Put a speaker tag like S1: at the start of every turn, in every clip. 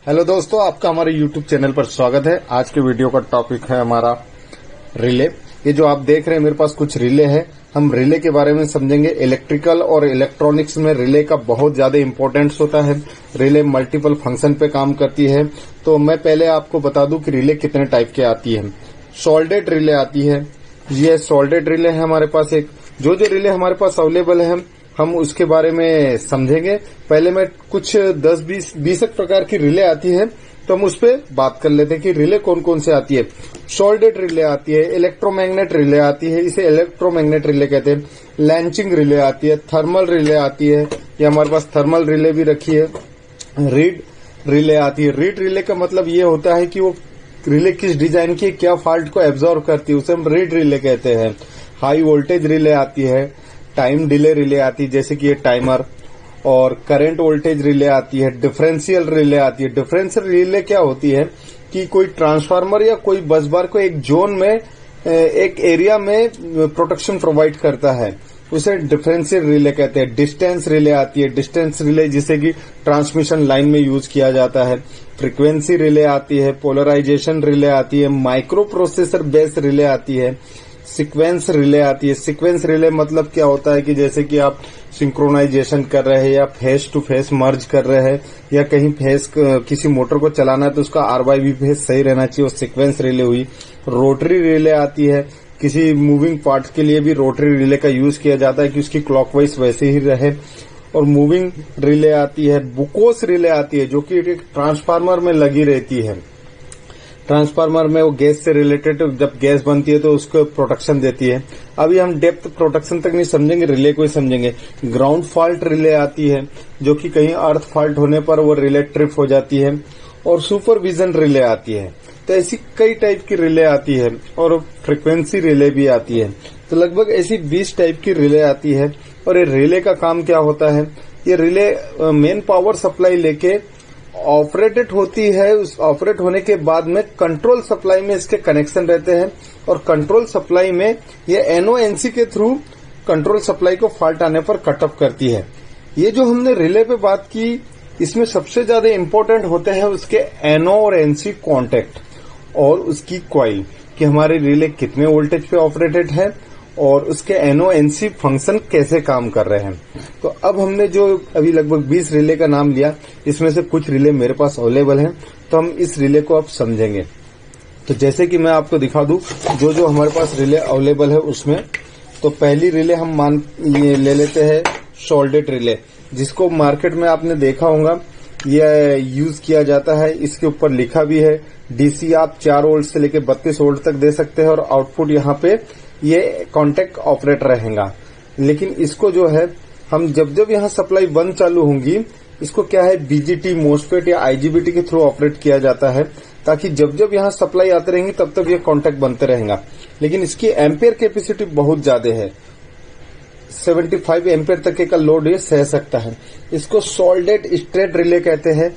S1: Hello दोस्तों, आपका हमारे YouTube चैनल पर स्वागत है। आज के वीडियो का टॉपिक है हमारा रिले। ये जो आप देख रहे हैं मेरे पास कुछ रिले है। हम रिले के बारे में समझेंगे। इलेक्ट्रिकल और इलेक्ट्रॉनिक्स में रिले का बहुत ज्यादा इंपॉर्टेंस होता है। रिले मल्टीपल फंक्शन पे काम करती है। तो मैं पहले आपको बता दूं कि रिले कितने टाइप के आती है। सॉल्डेड रिले आती है। ये सॉल्डेड रिले है हमारे पास। एक जो रिले हमारे पास अवेलेबल है हम उसके बारे में समझेंगे। पहले मैं कुछ 10-20 प्रकार की रिले आती है तो हम उस पर बात कर लेते हैं कि रिले कौन कौन से आती है। सॉल्डेड रिले आती है, इलेक्ट्रोमैग्नेट रिले आती है, इसे इलेक्ट्रोमैग्नेट रिले कहते हैं। लैंचिंग रिले आती है, थर्मल रिले आती है, ये हमारे पास थर्मल रिले भी रखी है। रीड रिले आती है। रीड रिले का मतलब ये होता है कि वो रिले किस डिजाइन की क्या फॉल्ट को एब्जॉर्व करती है, उसे हम रीड रिले कहते हैं। हाई वोल्टेज रिले आती है, टाइम डिले रिले आती है जैसे कि ये टाइमर, और करंट वोल्टेज रिले आती है, डिफरेंशियल रिले आती है। डिफरेंशियल रिले क्या होती है कि कोई ट्रांसफार्मर या कोई बस बार को एक जोन में एक एरिया में प्रोटेक्शन प्रोवाइड करता है, उसे डिफरेंशियल रिले कहते हैं। डिस्टेंस रिले आती है। डिस्टेंस रिले जिसे कि ट्रांसमिशन लाइन में यूज किया जाता है। फ्रीक्वेंसी रिले आती है, पोलराइजेशन रिले आती है, माइक्रो प्रोसेसर बेस रिले आती है, सीक्वेंस रिले आती है। सीक्वेंस रिले मतलब क्या होता है कि जैसे कि आप सिंक्रोनाइजेशन कर रहे हैं या फेस टू फेस मर्ज कर रहे हैं या कहीं फेस किसी मोटर को चलाना है तो उसका RYB फेस सही रहना चाहिए, वो सीक्वेंस रिले हुई। रोटरी रिले आती है। किसी मूविंग पार्ट के लिए भी रोटरी रिले का यूज किया जाता है कि उसकी क्लॉकवाइज वैसे ही रहे। और मूविंग रिले आती है। बुकोस रिले आती है जो कि ट्रांसफार्मर में लगी रहती है। ट्रांसफार्मर में वो गैस से रिलेटेड, जब गैस बनती है तो उसको प्रोटेक्शन देती है। अभी हम डेप्थ प्रोटेक्शन तक नहीं समझेंगे, रिले को ही समझेंगे। ग्राउंड फॉल्ट रिले आती है जो कि कहीं अर्थ फॉल्ट होने पर वो रिले ट्रिप हो जाती है। और सुपरविजन रिले आती है। तो ऐसी कई टाइप की रिले आती है और फ्रीक्वेंसी रिले भी आती है। तो लगभग ऐसी 20 टाइप की रिले आती है। और ये रिले का काम क्या होता है, ये रिले मेन पावर सप्लाई लेके ऑपरेटेड होती है। उस ऑपरेट होने के बाद में कंट्रोल सप्लाई में इसके कनेक्शन रहते हैं और कंट्रोल सप्लाई में ये NONC के थ्रू कंट्रोल सप्लाई को फॉल्ट आने पर कट ऑफ करती है। ये जो हमने रिले पे बात की, इसमें सबसे ज्यादा इंपॉर्टेंट होते हैं उसके NO और NC कॉन्टेक्ट और उसकी कॉइल कि हमारे रिले कितने वोल्टेज पे ऑपरेटेड है और उसके NONC फंक्शन कैसे काम कर रहे हैं। तो अब हमने जो अभी लगभग 20 रिले का नाम लिया, इसमें से कुछ रिले मेरे पास अवेलेबल हैं, तो हम इस रिले को अब समझेंगे। तो जैसे कि मैं आपको दिखा दूं जो हमारे पास रिले अवेलेबल है उसमें, तो पहली रिले हम ले लेते हैं सॉल्डेड रिले, जिसको मार्केट में आपने देखा होगा ये यूज किया जाता है। इसके ऊपर लिखा भी है DC आप 4 वोल्ट से लेकर 32 वोल्ट तक दे सकते हैं और आउटपुट यहाँ पे ये कॉन्टेक्ट ऑपरेट रहेगा। लेकिन इसको जो है हम जब यहाँ सप्लाई बंद चालू होंगी, इसको क्या है BJT, MOSFET या IGBT के थ्रू ऑपरेट किया जाता है, ताकि जब यहाँ सप्लाई आते रहेंगी तब तक ये कॉन्टेक्ट बनते रहेगा। लेकिन इसकी एम्पियर कैपेसिटी बहुत ज्यादा है, 75 एम्पियर तक का लोड ये सह सकता है। इसको सॉल्डेड स्ट्रेट रिले कहते हैं।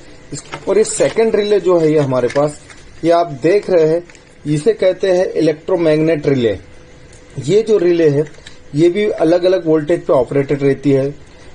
S1: और ये सेकंड रिले जो है ये हमारे पास, ये आप देख रहे हैं, इसे कहते हैं इलेक्ट्रोमैग्नेट रिले। ये जो रिले है ये भी अलग अलग वोल्टेज पे ऑपरेटेड रहती है,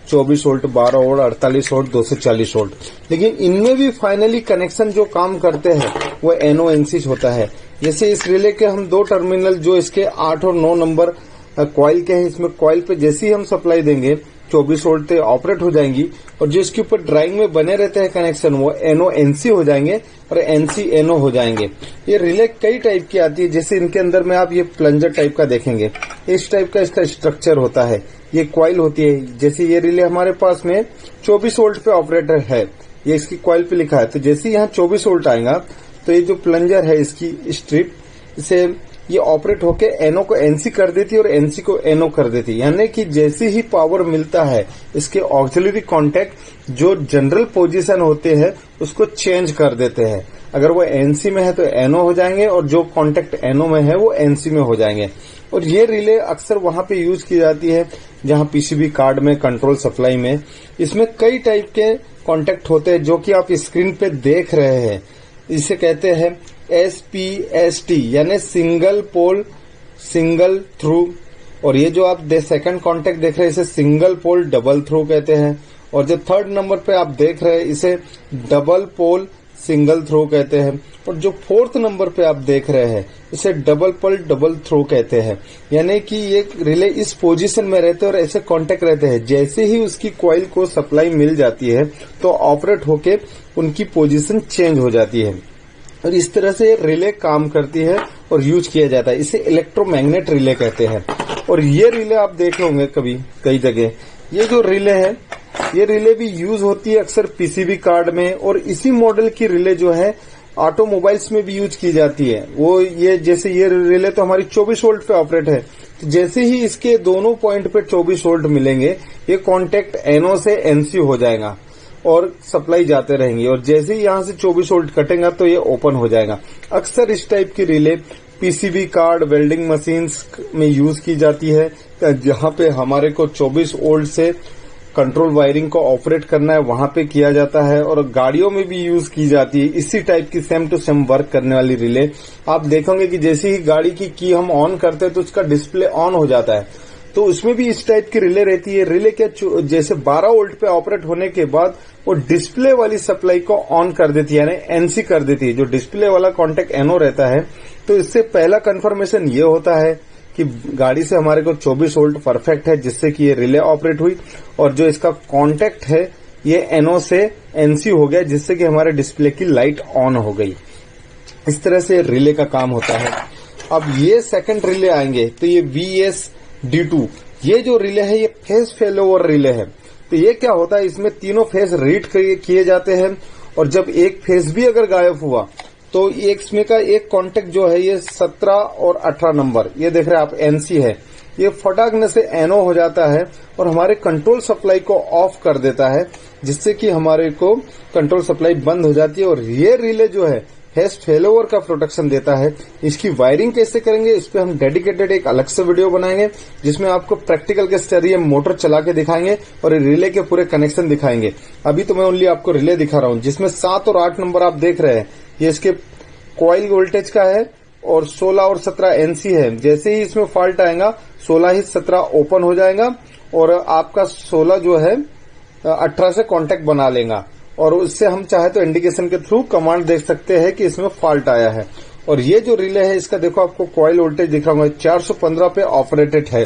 S1: 24 वोल्ट, 12 वोल्ट, 48 वोल्ट, 240 वोल्ट। लेकिन इनमें भी फाइनली कनेक्शन जो काम करते हैं वो NONC होता है। जैसे इस रिले के हम 2 टर्मिनल जो इसके 8 और 9 नंबर कॉइल के हैं, इसमें कॉइल पे जैसे ही हम सप्लाई देंगे 24 वोल्ट पे ऑपरेट हो जाएंगी और जो इसके ऊपर ड्राइंग में बने रहते हैं कनेक्शन वो NONC हो जाएंगे और NC-NO हो जाएंगे। ये रिले कई टाइप की आती है। जैसे इनके अंदर में आप ये प्लंजर टाइप का देखेंगे, इस टाइप का इसका स्ट्रक्चर होता है। ये कॉइल होती है। जैसे ये रिले हमारे पास में 24 वोल्ट पे ऑपरेटर है, ये इसकी कॉइल पे लिखा है। तो जैसे यहाँ 24 वोल्ट आएगा तो ये जो प्लंजर है इसकी स्ट्रिप, इसे ये ऑपरेट होके NO को NC कर देती है और NC को NO कर देती है। यानी कि जैसे ही पावर मिलता है इसके ऑक्सिलरी कॉन्टेक्ट जो जनरल पोजीशन होते हैं उसको चेंज कर देते हैं। अगर वो NC में है तो NO हो जाएंगे और जो कॉन्टेक्ट NO में है वो NC में हो जाएंगे। और ये रिले अक्सर वहां पे यूज की जाती है जहां PCB कार्ड में, कंट्रोल सप्लाई में। इसमें कई टाइप के कॉन्टेक्ट होते हैं जो कि आप स्क्रीन पे देख रहे हैं। इसे कहते हैं SPST यानी सिंगल पोल सिंगल थ्रू। और ये जो आप सेकंड कॉन्टेक्ट देख रहे हैं इसे सिंगल पोल डबल थ्रू कहते हैं। और जो थर्ड नंबर पे आप देख रहे हैं इसे डबल पोल सिंगल थ्रो कहते हैं, और जो फोर्थ नंबर पे आप देख रहे हैं इसे डबल पल डबल थ्रो कहते हैं। यानी कि ये रिले इस पोजीशन में रहते हैं और ऐसे कांटेक्ट रहते हैं, जैसे ही उसकी कॉइल को सप्लाई मिल जाती है तो ऑपरेट होके उनकी पोजीशन चेंज हो जाती है, और इस तरह से रिले काम करती है और यूज किया जाता है। इसे इलेक्ट्रोमैग्नेट रिले कहते हैं। और ये रिले आप देखे होंगे कभी कई जगह, ये जो रिले है ये रिले भी यूज होती है अक्सर पीसीबी कार्ड में, और इसी मॉडल की रिले जो है ऑटोमोबाइल्स में भी यूज की जाती है। वो ये जैसे ये रिले तो हमारी 24 वोल्ट पे ऑपरेट है, तो जैसे ही इसके दोनों पॉइंट पे 24 वोल्ट मिलेंगे ये कॉन्टेक्ट एनओ से एनसी हो जाएगा और सप्लाई जाते रहेंगे, और जैसे ही यहां से 24 वोल्ट कटेगा तो ये ओपन हो जाएगा। अक्सर इस टाइप की relay PCB card, welding machines में यूज की जाती है, जहां पे हमारे को 24 वोल्ट से कंट्रोल वायरिंग को ऑपरेट करना है वहां पे किया जाता है, और गाड़ियों में भी यूज की जाती है इसी टाइप की सेम टू सेम वर्क करने वाली रिले। आप देखोगे कि जैसे ही गाड़ी की हम ऑन करते हैं तो उसका डिस्प्ले ऑन हो जाता है, तो उसमें भी इस टाइप की रिले रहती है। रिले क्या जैसे 12 वोल्ट पे ऑपरेट होने के बाद वो डिस्प्ले वाली सप्लाई को ऑन कर देती है, यानी एनसी कर देती है। जो डिस्प्ले वाला कॉन्टेक्ट एनओ रहता है, तो इससे पहला कंफर्मेशन ये होता है कि गाड़ी से हमारे को 24 वोल्ट परफेक्ट है, जिससे कि ये रिले ऑपरेट हुई, और जो इसका कांटेक्ट है ये एनओ से एनसी हो गया, जिससे कि हमारे डिस्प्ले की लाइट ऑन हो गई। इस तरह से रिले का काम होता है। अब ये सेकंड रिले आएंगे, तो ये VSD2 ये जो रिले है ये फेज फेलोवर रिले है। तो ये क्या होता है, इसमें तीनों फेज रीड किए जाते हैं, और जब एक फेज भी अगर गायब हुआ तो इसमें का एक कांटेक्ट जो है ये 17 और 18 नंबर, ये देख रहे हैं आप एनसी है, ये फटाकने से एनओ हो जाता है और हमारे कंट्रोल सप्लाई को ऑफ कर देता है, जिससे कि हमारे को कंट्रोल सप्लाई बंद हो जाती है। और ये रिले जो है फेज फेलोवर का प्रोटेक्शन देता है। इसकी वायरिंग कैसे करेंगे इस पे हम डेडिकेटेड एक अलग से वीडियो बनाएंगे, जिसमें आपको प्रैक्टिकल के जरिए मोटर चला के दिखाएंगे और रिले के पूरे कनेक्शन दिखाएंगे। अभी तो मैं ओनली आपको रिले दिखा रहा हूं, जिसमें 7 और 8 नंबर आप देख रहे हैं, ये इसके कॉइल वोल्टेज का है, और 16 और 17 एनसी है। जैसे ही इसमें फॉल्ट आएगा 16 ही 17 ओपन हो जाएगा, और आपका 16 जो है 18 से कांटेक्ट बना लेगा, और उससे हम चाहे तो इंडिकेशन के थ्रू कमांड देख सकते हैं कि इसमें फॉल्ट आया है। और ये जो रिले है इसका देखो आपको कॉइल वोल्टेज दिख रहा होगा 415 पे ऑपरेटेड है।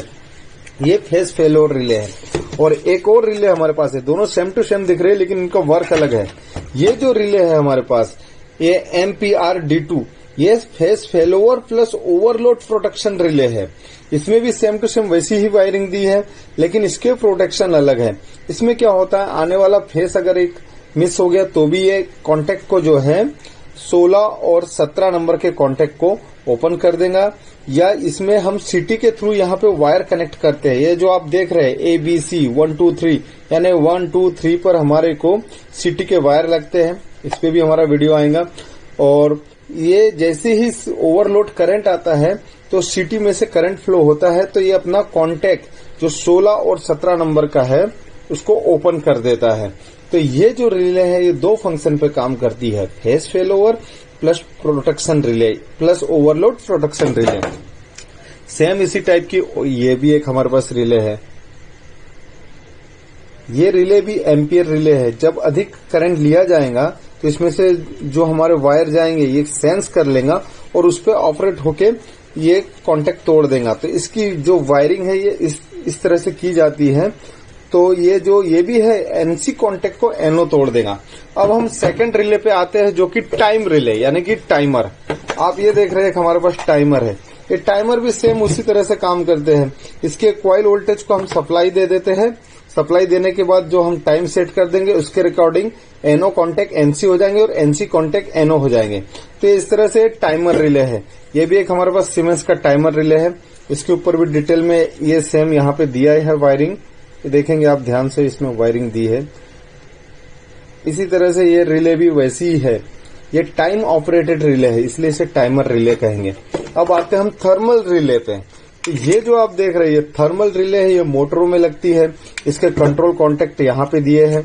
S1: ये फेज फेलोवर रिले है। और एक और रिले हमारे पास है, दोनों सेम टू सेम दिख रहे हैं लेकिन इनका वर्क अलग है। ये जो रिले है हमारे पास ये MPRD2 ये phase failure plus overload protection relay है। इसमें भी सेम टू सेम वैसी ही वायरिंग दी है, लेकिन इसके प्रोटेक्शन अलग है। इसमें क्या होता है, आने वाला फेज अगर एक मिस हो गया तो भी ये कांटेक्ट को जो है 16 और 17 नंबर के कांटेक्ट को ओपन कर देगा, या इसमें हम सिटी के थ्रू यहाँ पे वायर कनेक्ट करते हैं। ये जो आप देख रहे हैं ABC 1 2 3 यानी 1 2 3 पर हमारे को सिटी के वायर लगते हैं, इस पे भी हमारा वीडियो आएगा। और ये जैसे ही ओवरलोड करंट आता है तो सिटी में से करंट फ्लो होता है, तो ये अपना कांटेक्ट जो 16 और 17 नंबर का है उसको ओपन कर देता है। तो ये जो रिले है ये 2 फंक्शन पे काम करती है, phase failure plus protection relay plus overload protection relay. Same इसी टाइप की ये भी एक हमारे पास रिले है। ये रिले भी एम्पियर रिले है। जब अधिक करंट लिया जाएगा तो इसमें से जो हमारे वायर जाएंगे ये सेंस कर लेगा और उस पर ऑपरेट होके ये कांटेक्ट तोड़ देगा। तो इसकी जो वायरिंग है ये इस तरह से की जाती है। तो ये भी है एनसी कांटेक्ट को एनओ तोड़ देगा। अब हम सेकंड रिले पे आते हैं जो कि टाइम रिले यानी कि टाइमर। आप ये देख रहे हैं कि हमारे पास टाइमर है। ये टाइमर भी सेम उसी तरह से काम करते हैं। इसके कॉइल वोल्टेज को हम सप्लाई दे देते हैं। सप्लाई देने के बाद जो हम टाइम सेट कर देंगे उसके रिकॉर्डिंग एनओ कांटेक्ट एनसी हो जाएंगे और एनसी कांटेक्ट एनओ हो जाएंगे। तो इस तरह से टाइमर रिले है। ये भी एक हमारे पास सीमेंस का टाइमर रिले है। इसके ऊपर भी डिटेल में ये सेम यहाँ पे दिया है वायरिंग, देखेंगे आप ध्यान से, इसमें वायरिंग दी है। इसी तरह से ये रिले भी वैसी ही है। ये टाइम ऑपरेटेड रिले है इसलिए इसे टाइमर रिले कहेंगे। अब आते हैं हम थर्मल रिले पे। तो ये जो आप देख रहे हैं ये थर्मल रिले है। ये मोटरों में लगती है। इसके कंट्रोल कॉन्टेक्ट यहाँ पे दिए हैं।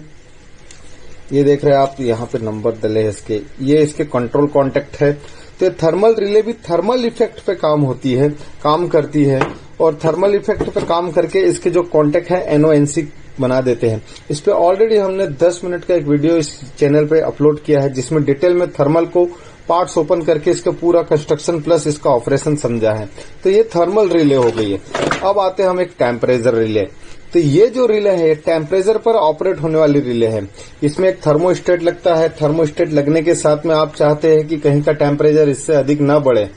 S1: ये देख रहे हैं आप, यहाँ पे नंबर डले हैं इसके। ये इसके कंट्रोल कॉन्टेक्ट है। तो ये थर्मल रिले भी थर्मल इफेक्ट पे काम करती है और थर्मल इफेक्ट पे काम करके इसके जो कांटेक्ट है एनओ एनसी बना देते हैं। इस पे ऑलरेडी हमने 10 मिनट का एक वीडियो इस चैनल पे अपलोड किया है, जिसमें डिटेल में थर्मल को पार्ट्स ओपन करके इसका पूरा कंस्ट्रक्शन प्लस इसका ऑपरेशन समझा है। तो ये थर्मल रिले हो गई है। अब आते हैं हम एक टेम्परेचर रिले। तो ये जो रिले है, टेम्परेचर पर ऑपरेट होने वाली रिले है। इसमें एक थर्मोस्टेट लगता है। थर्मोस्टेट लगने के साथ में आप चाहते हैं कि कहीं का टेम्परेचर इससे अधिक न बढ़े,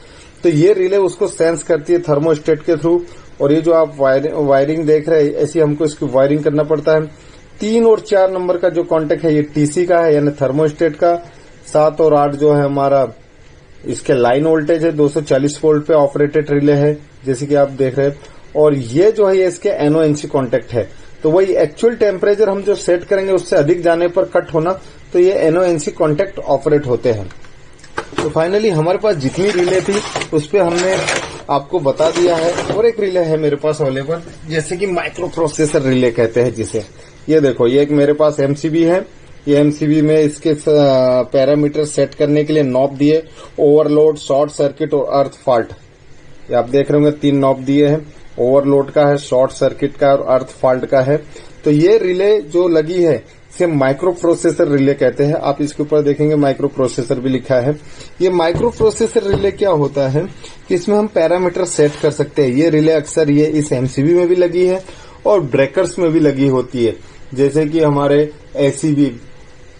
S1: तो ये रिले उसको सेंस करती है थर्मोस्टेट के थ्रू। और ये जो आप वायरिंग देख रहे हैं, ऐसी हमको इसकी वायरिंग करना पड़ता है। 3 और 4 नंबर का जो कॉन्टेक्ट है ये टीसी का है, यानी थर्मोस्टेट का। 7 और 8 जो है हमारा इसके लाइन वोल्टेज है, 240 वोल्ट पे ऑपरेटेड रिले है, जैसे कि आप देख रहे हैं। और ये जो है इसके एनओएनसी कॉन्टेक्ट है। तो वही एक्चुअल टेम्परेचर हम जो सेट करेंगे उससे अधिक जाने पर कट होना, तो ये एनओएनसी कॉन्टेक्ट ऑपरेट होते हैं। तो फाइनली हमारे पास जितनी रिले थी उस पे हमने आपको बता दिया है। और एक रिले है मेरे पास अवेलेबल, जैसे कि माइक्रो प्रोसेसर रिले कहते हैं जिसे। ये देखो, ये एक मेरे पास एमसीबी है। ये एमसीबी में इसके पैरामीटर सेट करने के लिए नॉब दिए, ओवरलोड, शॉर्ट सर्किट और अर्थ फॉल्ट। ये आप देख रहे होंगे 3 नॉब दिए हैं, ओवरलोड का है, शॉर्ट सर्किट का और अर्थ फॉल्ट का है। तो ये रिले जो लगी है इसे माइक्रो प्रोसेसर रिले कहते हैं। आप इसके ऊपर देखेंगे माइक्रो प्रोसेसर भी लिखा है। ये माइक्रो प्रोसेसर रिले क्या होता है कि इसमें हम पैरामीटर सेट कर सकते हैं। ये रिले अक्सर ये इस एमसीबी में भी लगी है और ब्रेकर्स में भी लगी होती है, जैसे कि हमारे एसीबी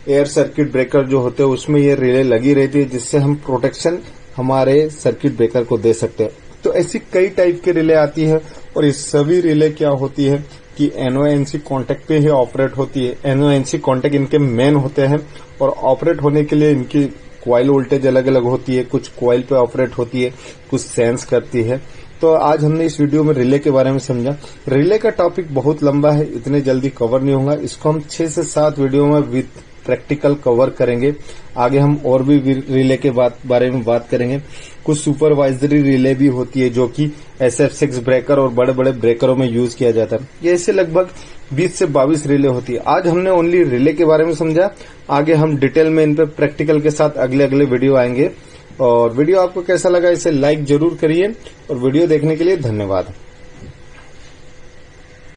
S1: एयर सर्किट ब्रेकर जो होते हैं उसमें ये रिले लगी रहती है, जिससे हम प्रोटेक्शन हमारे सर्किट ब्रेकर को दे सकते हैं। तो ऐसी कई टाइप की रिले आती है और ये सभी रिले क्या होती है कि एनओएनसी कॉन्टेक्ट पे ही ऑपरेट होती है। एनओएनसी कॉन्टेक्ट इनके मेन होते हैं और ऑपरेट होने के लिए इनकी कॉइल वोल्टेज अलग अलग होती है। कुछ कॉइल पे ऑपरेट होती है, कुछ सेंस करती है। तो आज हमने इस वीडियो में रिले के बारे में समझा। रिले का टॉपिक बहुत लंबा है, इतने जल्दी कवर नहीं होगा। इसको हम 6 से 7 वीडियो में विद प्रैक्टिकल कवर करेंगे। आगे हम और भी रिले के बारे में बात करेंगे। कुछ सुपरवाइजरी रिले भी होती है जो कि SF6 ब्रेकर और बड़े बड़े ब्रेकरों में यूज किया जाता है। ये ऐसे लगभग 20 से 22 रिले होती है। आज हमने ओनली रिले के बारे में समझा। आगे हम डिटेल में इन पे प्रैक्टिकल के साथ अगले वीडियो आएंगे। और वीडियो आपको कैसा लगा इसे लाइक जरूर करिए और वीडियो देखने के लिए धन्यवाद।